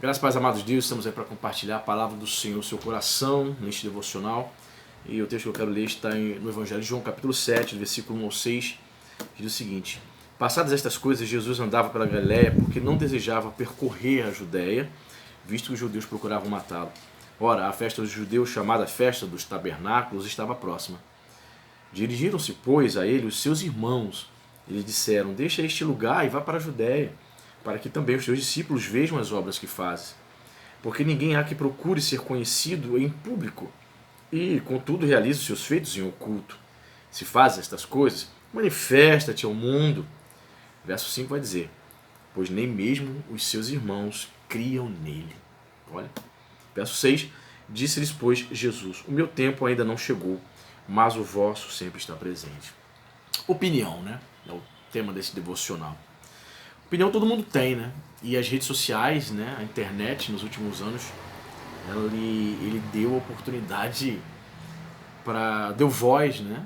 Graças, pais amados de Deus, estamos aí para compartilhar a palavra do Senhor no seu coração, neste devocional. E o texto que eu quero ler está no Evangelho de João, capítulo 7, versículo 1 ao 6, que diz o seguinte: Passadas estas coisas, Jesus andava pela Galiléia porque não desejava percorrer a Judéia, visto que os judeus procuravam matá-lo. Ora, a festa dos judeus, chamada Festa dos Tabernáculos, estava próxima. Dirigiram-se, pois, a ele os seus irmãos. Eles disseram: Deixa este lugar e vá para a Judéia, para que também os teus discípulos vejam as obras que fazes. Porque ninguém há que procure ser conhecido em público e, contudo, realize os seus feitos em oculto. Se fazes estas coisas, manifesta-te ao mundo. Verso 5 vai dizer: Pois nem mesmo os seus irmãos criam nele. Olha. Verso 6, disse-lhes, pois, Jesus: O meu tempo ainda não chegou, mas o vosso sempre está presente. Opinião, né? É o tema desse devocional. Opinião todo mundo tem, né? E as redes sociais, né? A internet nos últimos anos, ele deu oportunidade deu voz, né?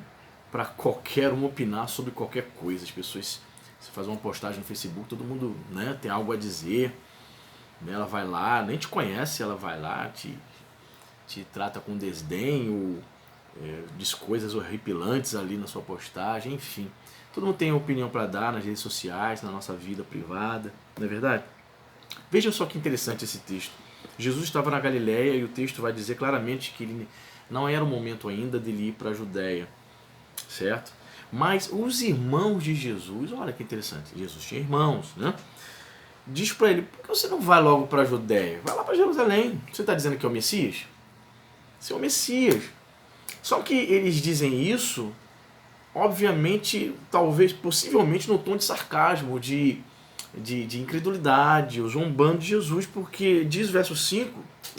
Para qualquer um opinar sobre qualquer coisa. As pessoas, você faz uma postagem no Facebook, todo mundo, né, tem algo a dizer, né? Ela vai lá, nem te conhece, ela vai lá, te trata com desdém ou diz coisas horripilantes ali na sua postagem, enfim. Todo mundo tem opinião para dar nas redes sociais, na nossa vida privada, não é verdade? Veja só que interessante esse texto. Jesus estava na Galiléia e o texto vai dizer claramente que ele não era o momento ainda de ir para a Judéia, certo? Mas os irmãos de Jesus, olha que interessante, Jesus tinha irmãos, né? Diz para ele: por que você não vai logo para a Judéia? Vai lá para Jerusalém. Você está dizendo que é o Messias? Você é o Messias. Só que eles dizem isso, obviamente, talvez, possivelmente no tom de sarcasmo, de incredulidade, ou zombando de Jesus, porque diz verso 5,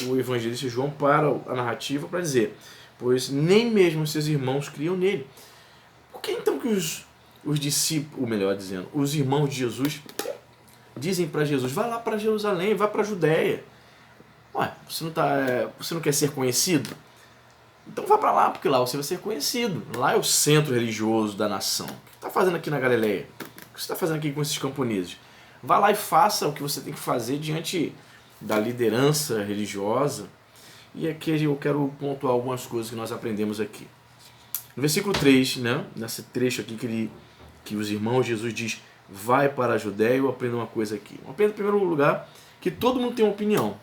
o evangelista João para a narrativa para dizer: pois nem mesmo seus irmãos criam nele. Por que então que os discípulos, ou melhor dizendo, os irmãos de Jesus dizem para Jesus: vai lá para Jerusalém, vai para a Judéia? Ué, você não quer ser conhecido? Então vá para lá, porque lá você vai ser conhecido. Lá é o centro religioso da nação. O que você está fazendo aqui na Galileia? O que você está fazendo aqui com esses camponeses? Vá lá e faça o que você tem que fazer diante da liderança religiosa. E aqui eu quero pontuar algumas coisas que nós aprendemos aqui. No versículo 3, né, nesse trecho aqui que os irmãos de Jesus diz: vai para a Judéia, eu aprendo uma coisa aqui. Eu aprendo, em primeiro lugar, que todo mundo tem uma opinião.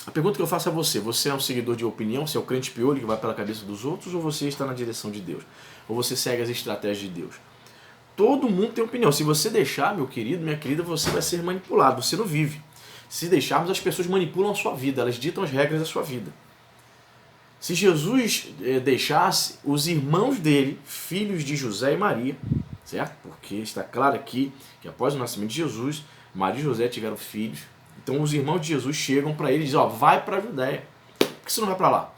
A pergunta que eu faço a você: você é um seguidor de opinião? Você é o crente piolho que vai pela cabeça dos outros? Ou você está na direção de Deus? Ou você segue as estratégias de Deus? Todo mundo tem opinião. Se você deixar, meu querido, minha querida, você vai ser manipulado. Você não vive. Se deixarmos, as pessoas manipulam a sua vida. Elas ditam as regras da sua vida. Se Jesus deixasse, os irmãos dele, filhos de José e Maria, certo? Porque está claro aqui que após o nascimento de Jesus, Maria e José tiveram filhos. Então os irmãos de Jesus chegam para ele e dizem: ó, vai para a Judéia. Por que você não vai para lá?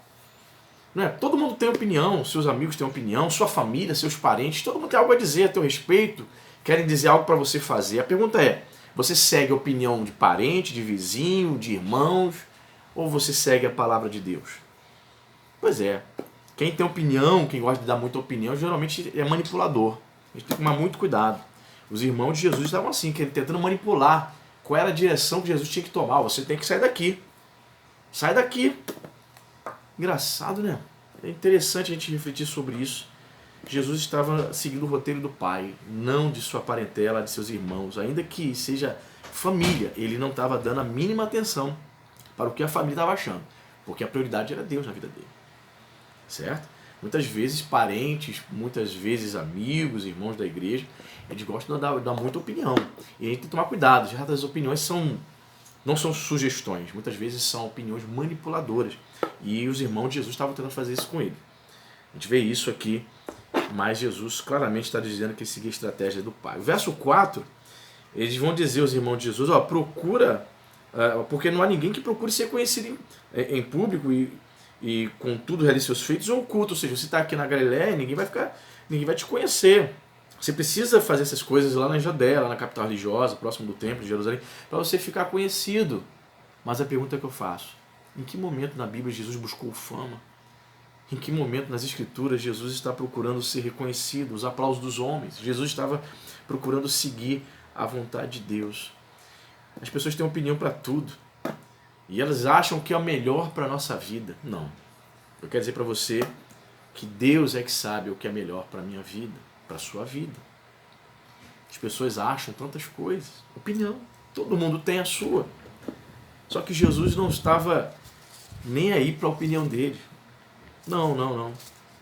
Não é? Todo mundo tem opinião, seus amigos têm opinião, sua família, seus parentes, todo mundo tem algo a dizer a teu respeito, querem dizer algo para você fazer. A pergunta é: você segue a opinião de parente, de vizinho, de irmãos, ou você segue a palavra de Deus? Pois é, quem tem opinião, quem gosta de dar muita opinião, geralmente é manipulador. A gente tem que tomar muito cuidado. Os irmãos de Jesus estavam assim, tentando manipular qual era a direção que Jesus tinha que tomar. Você tem que sair daqui. Sai daqui. Engraçado, né? É interessante a gente refletir sobre isso. Jesus estava seguindo o roteiro do Pai, não de sua parentela, de seus irmãos. Ainda que seja família, ele não estava dando a mínima atenção para o que a família estava achando, porque a prioridade era Deus na vida dele. Certo? Muitas vezes parentes, muitas vezes amigos, irmãos da igreja, eles gostam de dar muita opinião. E a gente tem que tomar cuidado. Já as opiniões não são sugestões, muitas vezes são opiniões manipuladoras. E os irmãos de Jesus estavam tentando fazer isso com ele. A gente vê isso aqui, mas Jesus claramente está dizendo que ele seguia a estratégia do Pai. O verso 4, eles vão dizer aos irmãos de Jesus: ó, procura, porque não há ninguém que procure ser conhecido em público e contudo realize seus feitos ou oculto. Ou seja, você está aqui na Galiléia, ninguém vai te conhecer. Você precisa fazer essas coisas lá na Judéia, lá na capital religiosa, próximo do templo de Jerusalém, para você ficar conhecido. Mas a pergunta que eu faço: em que momento na Bíblia Jesus buscou fama? Em que momento nas Escrituras Jesus está procurando ser reconhecido, os aplausos dos homens? Jesus estava procurando seguir a vontade de Deus. As pessoas têm opinião para tudo. E elas acham que é o melhor para a nossa vida. Não. Eu quero dizer para você que Deus é que sabe o que é melhor para a minha vida, para a sua vida. As pessoas acham tantas coisas. Opinião. Todo mundo tem a sua. Só que Jesus não estava nem aí para a opinião dele. Não. Não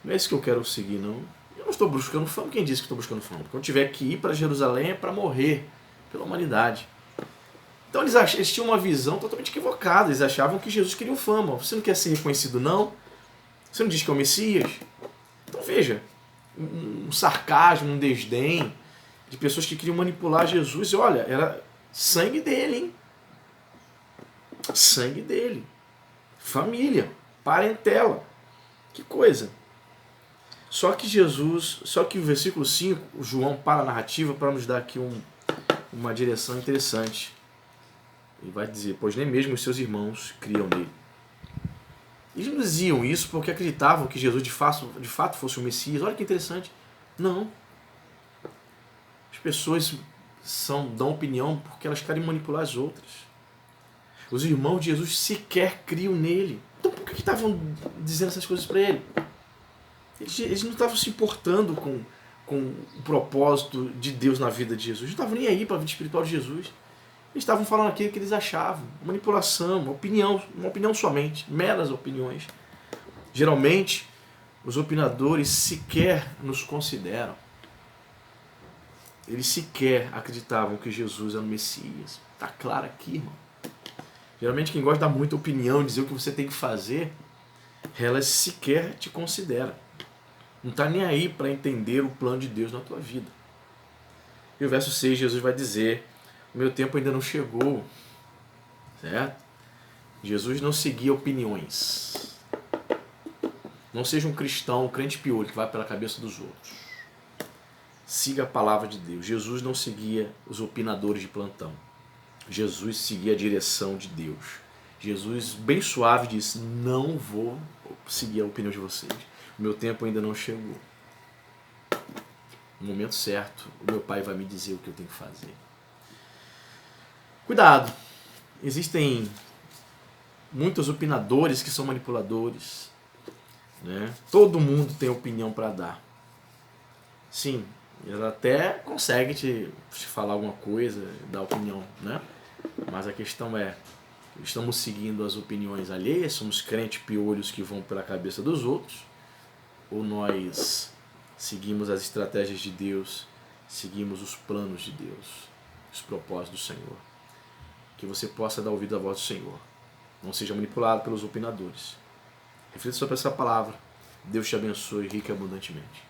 é isso que eu quero seguir, não. Eu não estou buscando fama. Quem disse que estou buscando fama? Quando eu tiver que ir para Jerusalém é para morrer pela humanidade. Então eles tinham uma visão totalmente equivocada. Eles achavam que Jesus queria fama. Você não quer ser reconhecido, não? Você não diz que é o Messias? Então veja, um sarcasmo, um desdém de pessoas que queriam manipular Jesus. E olha, era sangue dele, hein? Sangue dele. Família, parentela. Que coisa. Só que o versículo 5, o João para a narrativa para nos dar aqui uma direção interessante. Ele vai dizer, pois nem mesmo os seus irmãos criam nele. Eles não diziam isso porque acreditavam que Jesus de fato fosse o Messias. Olha que interessante. Não. As pessoas dão opinião porque elas querem manipular as outras. Os irmãos de Jesus sequer criam nele. Então por que estavam dizendo essas coisas para ele? Eles não estavam se importando com o propósito de Deus na vida de Jesus. Não estavam nem aí para a vida espiritual de Jesus. Eles estavam falando aquilo que eles achavam. Manipulação, uma opinião somente. Meras opiniões. Geralmente, os opinadores sequer nos consideram. Eles sequer acreditavam que Jesus era o Messias. Está claro aqui, irmão. Geralmente quem gosta de dar muita opinião, dizer o que você tem que fazer, elas sequer te consideram. Não está nem aí para entender o plano de Deus na tua vida. E o verso 6, Jesus vai dizer, o meu tempo ainda não chegou. Certo? Jesus não seguia opiniões. Não seja um cristão, um crente piolho que vai pela cabeça dos outros. Siga a palavra de Deus. Jesus não seguia os opinadores de plantão. Jesus seguia a direção de Deus. Jesus, bem suave, disse, não vou seguir a opinião de vocês. O meu tempo ainda não chegou. No momento certo, o meu Pai vai me dizer o que eu tenho que fazer. Cuidado. Existem muitos opinadores que são manipuladores. Né? Todo mundo tem opinião para dar. Sim, ela até consegue te falar alguma coisa, dar opinião, né? Mas a questão é, estamos seguindo as opiniões alheias, somos crentes piolhos que vão pela cabeça dos outros, ou nós seguimos as estratégias de Deus, seguimos os planos de Deus, os propósitos do Senhor. Que você possa dar ouvido à voz do Senhor. Não seja manipulado pelos opinadores. Reflita sobre essa palavra. Deus te abençoe rica e abundantemente.